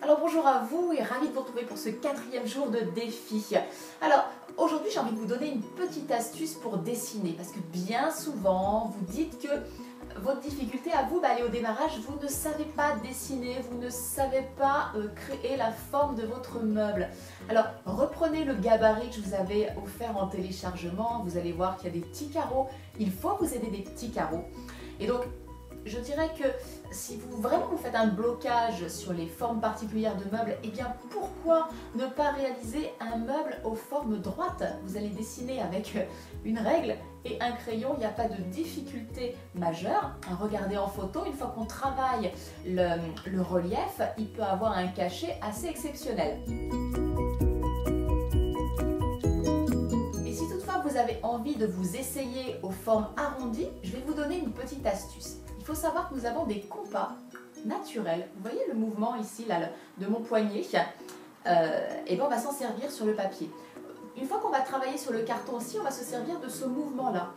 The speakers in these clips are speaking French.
Alors bonjour à vous et ravi de vous retrouver pour ce 4e jour de défi. Alors aujourd'hui j'ai envie de vous donner une petite astuce pour dessiner parce que bien souvent vous dites que votre difficulté à vous, elle est au démarrage, vous ne savez pas dessiner, vous ne savez pas créer la forme de votre meuble. Alors reprenez le gabarit que je vous avais offert en téléchargement, vous allez voir qu'il y a des petits carreaux, il faut vous aider des petits carreaux. Et donc je dirais que si vous faites un blocage sur les formes particulières de meubles, eh bien pourquoi ne pas réaliser un meuble aux formes droites? Vous allez dessiner avec une règle et un crayon, il n'y a pas de difficulté majeure. Regardez en photo, une fois qu'on travaille le relief, il peut avoir un cachet assez exceptionnel. Et si toutefois vous avez envie de vous essayer aux formes arrondies, je vais vous donner une petite astuce. Il faut savoir que nous avons des compas naturels. Vous voyez le mouvement ici là, de mon poignet, et bien on va s'en servir sur le papier. Une fois qu'on va travailler sur le carton aussi, on va se servir de ce mouvement-là.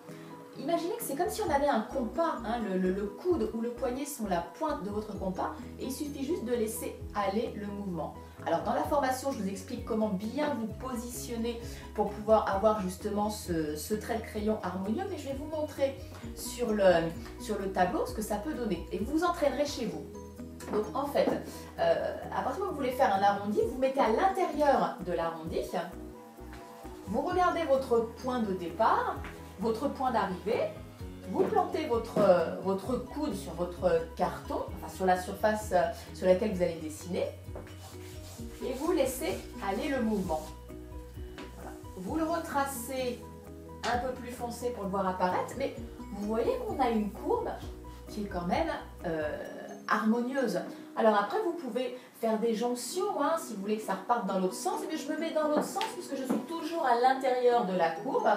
Imaginez que c'est comme si on avait un compas, hein, le coude ou le poignet sont la pointe de votre compas et il suffit juste de laisser aller le mouvement. Alors dans la formation, je vous explique comment bien vous positionner pour pouvoir avoir justement ce trait de crayon harmonieux, mais je vais vous montrer sur le tableau ce que ça peut donner et vous vous entraînerez chez vous. Donc en fait, à partir du moment où vous voulez faire un arrondi, vous mettez à l'intérieur de l'arrondi, vous regardez votre point de départ, votre point d'arrivée, vous plantez votre coude sur votre carton, enfin sur la surface sur laquelle vous allez dessiner, et vous laissez aller le mouvement. Voilà. Vous le retracez un peu plus foncé pour le voir apparaître, mais vous voyez qu'on a une courbe qui est quand même harmonieuse. Alors après, vous pouvez faire des jonctions, hein, si vous voulez que ça reparte dans l'autre sens, mais je me mets dans l'autre sens puisque je suis toujours à l'intérieur de la courbe.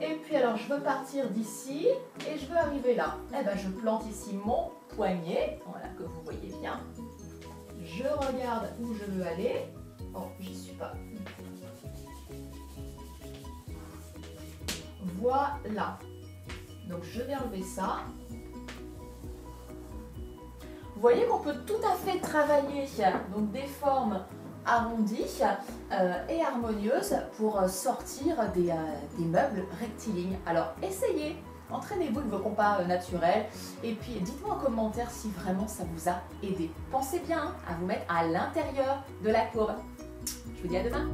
Et puis alors, je veux partir d'ici et je veux arriver là. Eh ben, je plante ici mon poignet, voilà, que vous voyez bien. Je regarde où je veux aller. Oh, j'y suis pas. Voilà. Donc, je vais enlever ça. Vous voyez qu'on peut tout à fait travailler donc des formes arrondies et harmonieuses pour sortir des meubles rectilignes. Alors essayez, entraînez-vous avec vos compas naturels et puis dites-moi en commentaire si vraiment ça vous a aidé. Pensez bien à vous mettre à l'intérieur de la courbe. Je vous dis à demain.